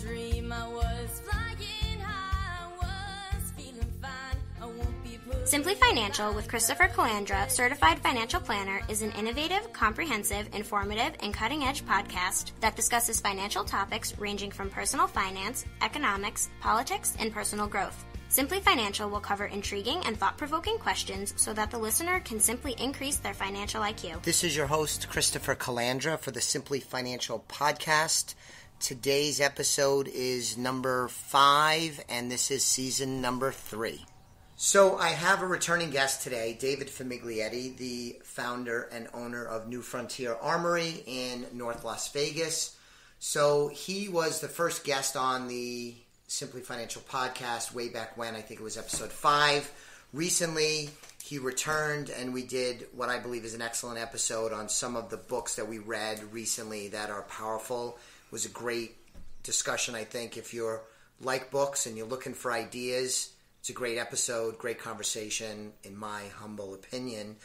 dream. I was flying high, I was feeling fine. I won't be put. Simply Financial with Christopher Calandra, Certified Financial Planner, is an innovative, comprehensive, informative, and cutting-edge podcast that discusses financial topics ranging from personal finance, economics, politics, and personal growth. Simply Financial will cover intriguing and thought-provoking questions so that the listener can simply increase their financial IQ. This is your host, Christopher Calandra, for the Simply Financial podcast. Today's episode is number 5, and this is season number 3. So I have a returning guest today, Dave Famiglietti, the founder and owner of New Frontier Armory in North Las Vegas. So he was the first guest on the Simply Financial podcast way back when. I think it was episode 5. Recently, he returned and we did what I believe is an excellent episode on some of the books that we read recently that are powerful. It was a great discussion, I think. If you're like books and you're looking for ideas, it's a great episode, great conversation, in my humble opinion.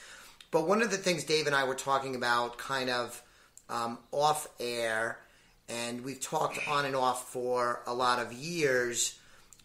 But one of the things Dave and I were talking about kind of off air, and we've talked on and off for a lot of years,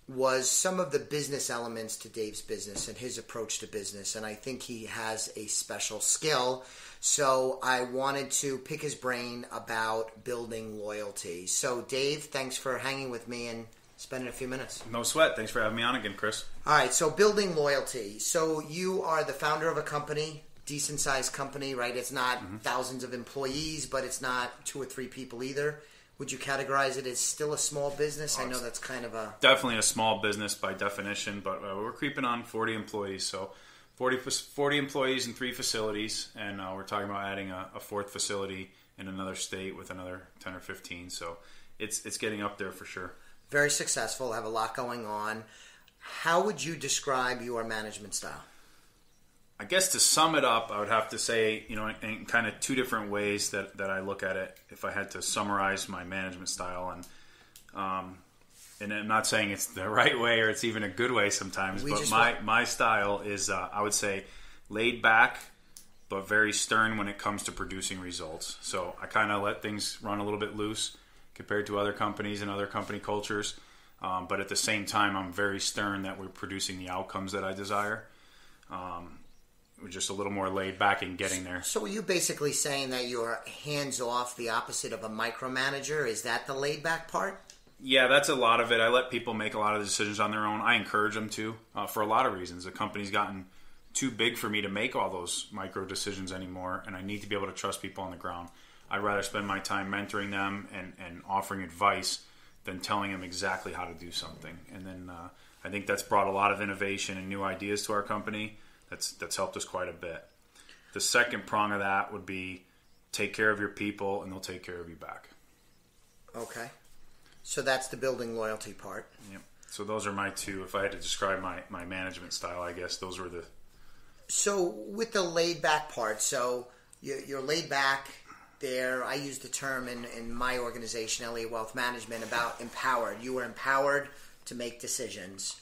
was some of the business elements to Dave's business and his approach to business. And I think he has a special skill. So I wanted to pick his brain about building loyalty. So Dave, thanks for hanging with me and spending a few minutes. No sweat. Thanks for having me on again, Chris. All right, so building loyalty. So you are the founder of a company, decent-sized company, right? It's not thousands of employees, but it's not 2 or 3 people either. Would you categorize it as still a small business? I know that's kind of a... Definitely a small business by definition, but we're creeping on 40 employees. So 40 employees in 3 facilities, and we're talking about adding a 4th facility in another state with another 10 or 15. So it's getting up there for sure. Very successful, have a lot going on. How would you describe your management style? I guess to sum it up, I would have to say, in kind of 2 different ways that I look at it, if I had to summarize my management style. And I'm not saying it's the right way or it's even a good way sometimes, but my style is, I would say, laid back, but very stern when it comes to producing results. So I kind of let things run a little bit loose compared to other companies and other company cultures. But at the same time, I'm very stern that we're producing the outcomes that I desire. We're just a little more laid back in getting there. So are you basically saying that you're hands-off, the opposite of a micromanager? Is that the laid-back part? Yeah, that's a lot of it. I let people make a lot of decisions on their own. I encourage them to, for a lot of reasons. The company's gotten too big for me to make all those micro decisions anymore, and I need to be able to trust people on the ground. I'd rather spend my time mentoring them and offering advice than telling them exactly how to do something. And then I think that's brought a lot of innovation and new ideas to our company. That's helped us quite a bit. The second prong of that would be take care of your people and they'll take care of you back. Okay. So that's the building loyalty part. Yep. So those are my 2. If I had to describe my management style, I guess those were the... So with the laid back part, so you're laid back there. I use the term in my organization, Elliott Wealth Management, about empowered. You were empowered to make decisions.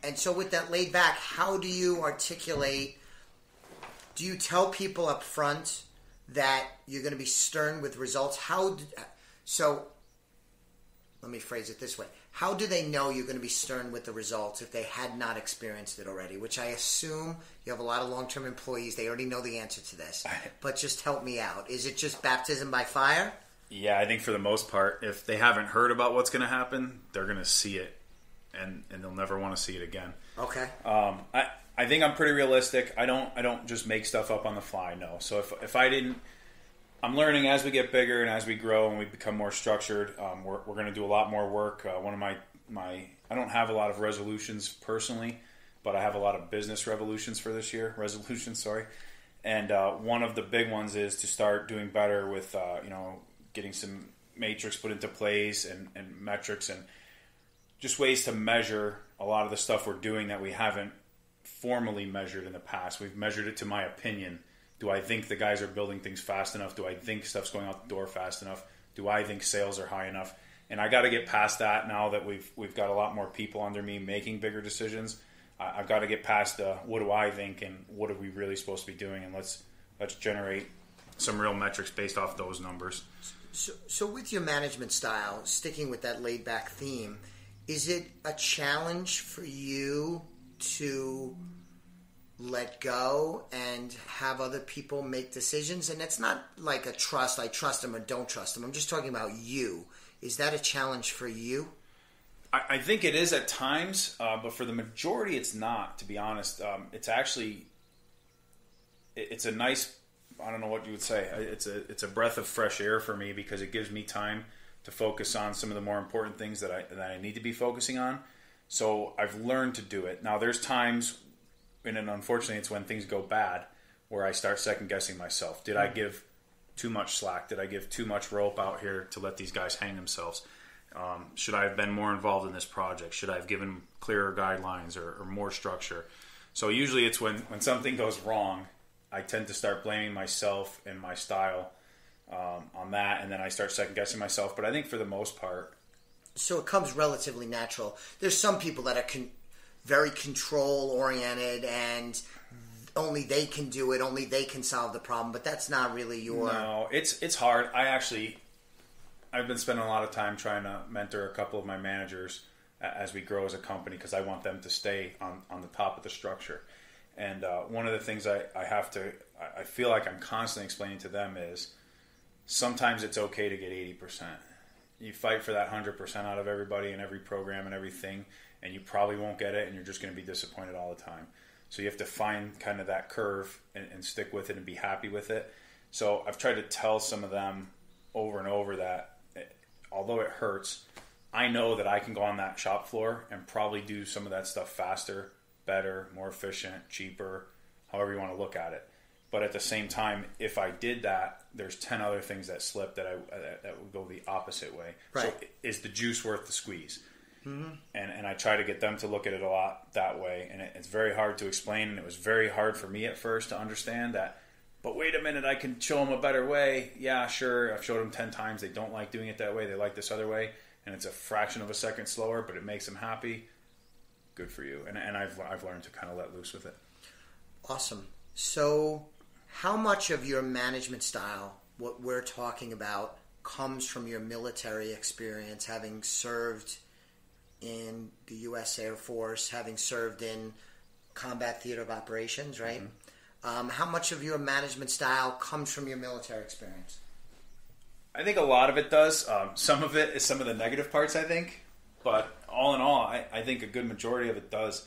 And so with that laid back, how do you articulate, do you tell people up front that you're going to be stern with results? So let me phrase it this way. How do they know you're going to be stern with the results if they had not experienced it already? Which I assume you have a lot of long-term employees. They already know the answer to this. But just help me out. Is it just baptism by fire? Yeah, I think for the most part, if they haven't heard about what's going to happen, they're going to see it. And they'll never want to see it again. Okay. I think I'm pretty realistic. I don't just make stuff up on the fly. No. So if I didn't, I'm learning as we get bigger and as we grow and we become more structured. We're going to do a lot more work. One of my I don't have a lot of resolutions personally, but I have a lot of business resolutions for this year. And one of the big ones is to start doing better with getting some matrix put into place and metrics and just ways to measure a lot of the stuff we're doing that we haven't formally measured in the past. We've measured it to my opinion. Do I think the guys are building things fast enough? Do I think stuff's going out the door fast enough? Do I think sales are high enough? And I got to get past that now that we've got a lot more people under me making bigger decisions. I've got to get past what do I think and what are we really supposed to be doing, and let's generate some real metrics based off those numbers. So with your management style, sticking with that laid back theme, is it a challenge for you to let go and have other people make decisions? And it's not like a trust, I trust them or don't trust them. I'm just talking about you. Is that a challenge for you? I think it is at times, but for the majority it's not, to be honest. It's actually, it's a nice, I don't know what you would say. It's a breath of fresh air for me because it gives me time to focus on some of the more important things that I need to be focusing on. So I've learned to do it. Now there's times, and unfortunately it's when things go bad, where I start second guessing myself. Did I give too much slack? Did I give too much rope out here to let these guys hang themselves? Should I have been more involved in this project? Should I have given clearer guidelines or more structure? So usually it's when something goes wrong, I tend to start blaming myself and my style on that, and then I start second guessing myself. But I think for the most part, so it comes relatively natural. There's some people that are very control oriented, and only they can do it, only they can solve the problem. But that's not really your. No, it's hard. I've been spending a lot of time trying to mentor a couple of my managers as we grow as a company because I want them to stay on the top of the structure. And one of the things I feel like I'm constantly explaining to them is sometimes it's okay to get 80%. You fight for that 100% out of everybody and every program and everything, and you probably won't get it, and you're just going to be disappointed all the time. So you have to find kind of that curve and stick with it and be happy with it. So I've tried to tell some of them over and over that although it hurts, I know that I can go on that shop floor and probably do some of that stuff faster, better, more efficient, cheaper, however you want to look at it. But at the same time, if I did that, there's 10 other things that slip that would go the opposite way. Right. So is the juice worth the squeeze? Mm-hmm. And I try to get them to look at it a lot that way. And it's very hard to explain, and it was very hard for me at first to understand that. But wait a minute, I can show them a better way. Yeah, sure, I've showed them 10 times. They don't like doing it that way. They like this other way. And it's a fraction of a second slower, but it makes them happy. Good for you. And I've learned to kind of let loose with it. Awesome. So how much of your management style, what we're talking about, comes from your military experience, having served in the U.S. Air Force, having served in combat theater of operations, right? Mm-hmm. How much of your management style comes from your military experience? I think a lot of it does. Some of it is some of the negative parts, I think. But all in all, I think a good majority of it does.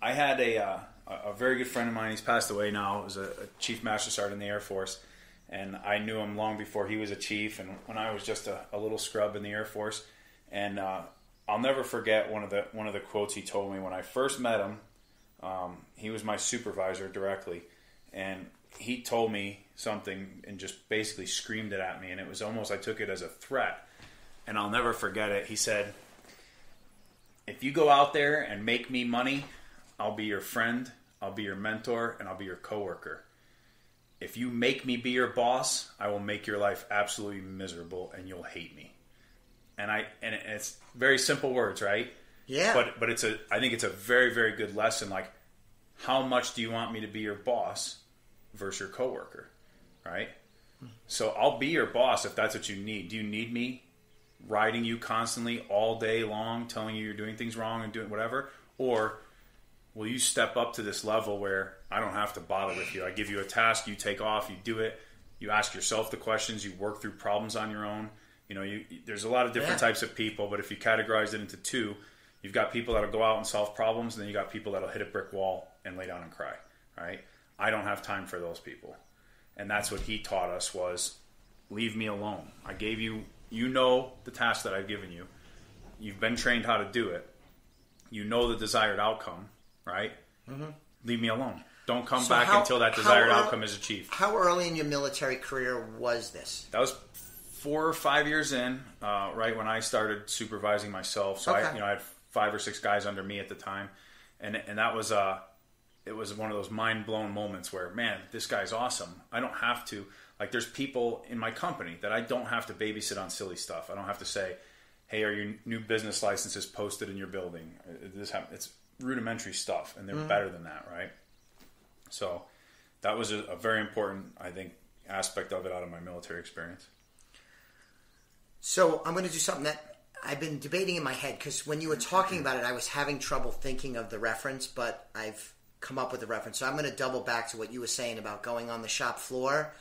I had a very good friend of mine. He's passed away now. He was a Chief Master Sergeant in the Air Force. And I knew him long before he was a chief. And when I was just a little scrub in the Air Force. And I'll never forget one of the quotes he told me when I first met him. He was my supervisor directly. And he told me something and just basically screamed it at me. And it was almost, I took it as a threat. And I'll never forget it. He said, if you go out there and make me money, I'll be your friend, I'll be your mentor, and I'll be your coworker. If you make me be your boss, I will make your life absolutely miserable and you'll hate me. And it's very simple words, right? Yeah. But I think it's a very, very good lesson. Like, how much do you want me to be your boss versus your coworker, right? So I'll be your boss if that's what you need. Do you need me riding you constantly all day long, telling you you're doing things wrong and doing whatever? Or will you step up to this level where I don't have to bother with you? I give you a task, you take off, you do it, you ask yourself the questions, you work through problems on your own. You know, there's a lot of different types of people, but if you categorize it into two, you've got people that'll go out and solve problems, and then you got people that'll hit a brick wall and lay down and cry, right? I don't have time for those people. And that's what he taught us was, leave me alone. I gave you, you know the task that I've given you. You've been trained how to do it. You know the desired outcome, right? Mm-hmm. Leave me alone. Don't come back until that desired outcome is achieved. How early in your military career was this? That was 4 or 5 years in, right when I started supervising myself. So okay. I had 5 or 6 guys under me at the time, and that was it was one of those mind blown moments where, man, this guy's awesome. I don't have to, like, there's people in my company that I don't have to babysit on silly stuff. I don't have to say, hey, are your new business licenses posted in your building? It's rudimentary stuff, and they're better than that, right? So that was a very important, I think, aspect of it out of my military experience. So I'm going to do something that I've been debating in my head, because when you were talking about it, I was having trouble thinking of the reference, but I've come up with the reference. So I'm going to double back to what you were saying about going on the shop floor.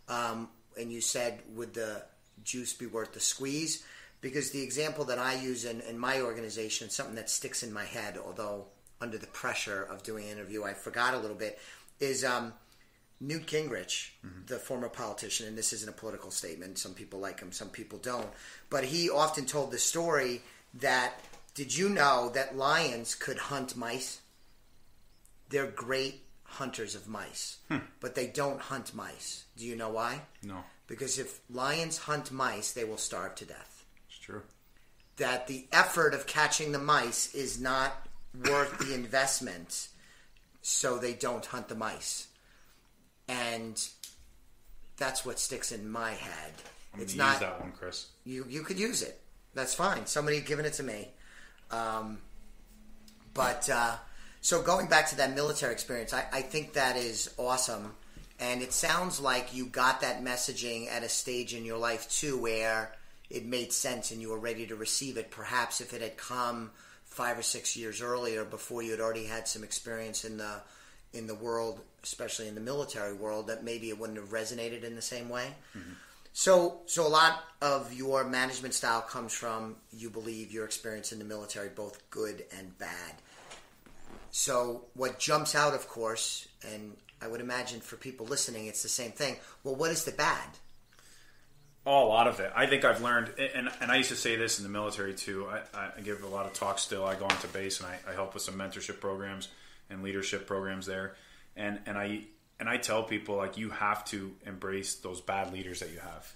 And you said, would the juice be worth the squeeze? Because the example that I use in my organization, something that sticks in my head, although under the pressure of doing an interview I forgot a little bit, is Newt Gingrich, the former politician, and this isn't a political statement. Some people like him, some people don't. But he often told the story that, did you know that lions could hunt mice? They're great hunters of mice, but they don't hunt mice. Do you know why? No. Because if lions hunt mice, they will starve to death. It's true. That the effort of catching the mice is not worth the investment, so they don't hunt the mice. And that's what sticks in my head. I'm it's gonna not use that one, Chris. You could use it. That's fine. Somebody giving it to me. So going back to that military experience, I think that is awesome. And it sounds like you got that messaging at a stage in your life too, where it made sense and you were ready to receive it. Perhaps if it had come 5 or 6 years earlier, before you had already had some experience in the world, especially in the military world, that maybe it wouldn't have resonated in the same way. Mm-hmm. So a lot of your management style comes from, you believe, your experience in the military, both good and bad. So what jumps out, of course, and I would imagine for people listening, it's the same thing. Well, what is the bad? Oh, a lot of it. I think I've learned, and I used to say this in the military too. I give a lot of talks still. I go into base and I help with some mentorship programs and leadership programs there. And I tell people, like, you have to embrace those bad leaders that you have.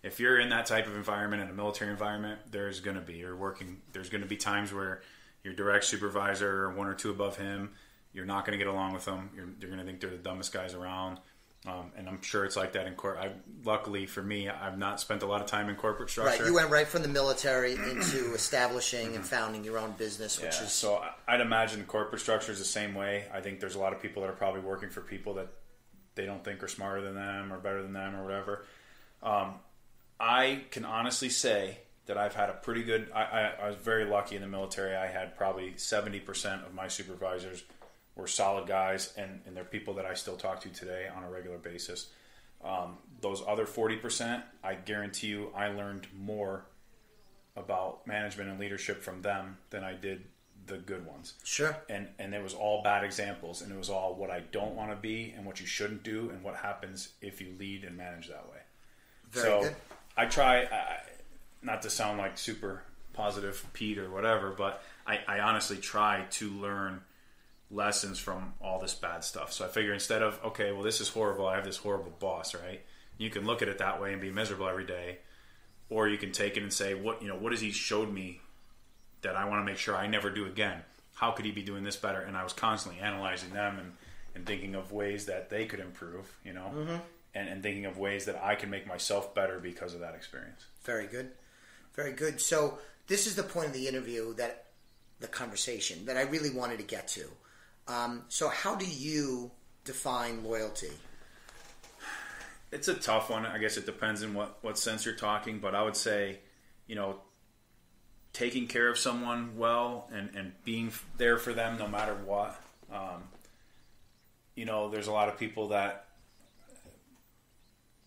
If you're in that type of environment, in a military environment, there's going to be times where your direct supervisor or one or two above him, you're not going to get along with them. You're going to think they're the dumbest guys around. And I'm sure it's like that in corporate. Luckily for me, I've not spent a lot of time in corporate structure. Right, you went right from the military into establishing and founding your own business, which is... So I'd imagine corporate structure is the same way. I think there's a lot of people that are probably working for people that they don't think are smarter than them or better than them or whatever. I can honestly say that I've had a pretty good... I was very lucky in the military. I had probably 70% of my supervisors were solid guys, and they're people that I still talk to today on a regular basis. Those other 40%, I guarantee you, I learned more about management and leadership from them than I did the good ones. Sure. And it was all bad examples, and it was all what I don't want to be and what you shouldn't do and what happens if you lead and manage that way. Very good. I try, not to sound like super positive Pete or whatever, but I honestly try to learn lessons from all this bad stuff. So I figure, instead of, okay, well, this is horrible, I have this horrible boss, right? You can look at it that way and be miserable every day, or you can take it and say, what has he showed me that I want to make sure I never do again? How could he be doing this better? And I was constantly analyzing them and thinking of ways that they could improve, mm-hmm. and thinking of ways that I can make myself better because of that experience. Very good. Very good. So this is the point of the interview, the conversation that I really wanted to get to. So how do you define loyalty? It's a tough one. I guess it depends on what sense you're talking, but I would say, taking care of someone well and being there for them no matter what. There's a lot of people that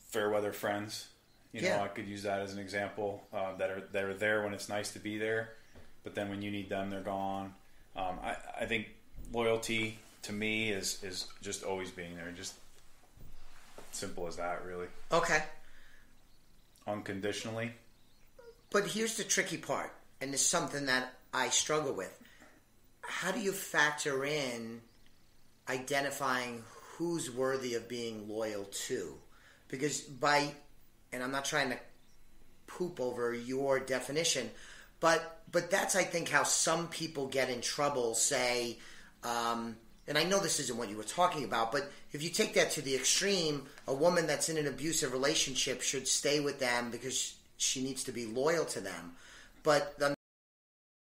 fair weather friends, I could use that as an example, that are there when it's nice to be there, but then when you need them, they're gone. I think loyalty to me is just always being there. Just simple as that, really. Okay. Unconditionally. But here's the tricky part, and it's something that I struggle with. How do you factor in identifying who's worthy of being loyal to? Because and I'm not trying to poop over your definition, but that's, I think, how some people get in trouble, say, and I know this isn't what you were talking about, but if you take that to the extreme, a woman that's in an abusive relationship should stay with them because she needs to be loyal to them. But on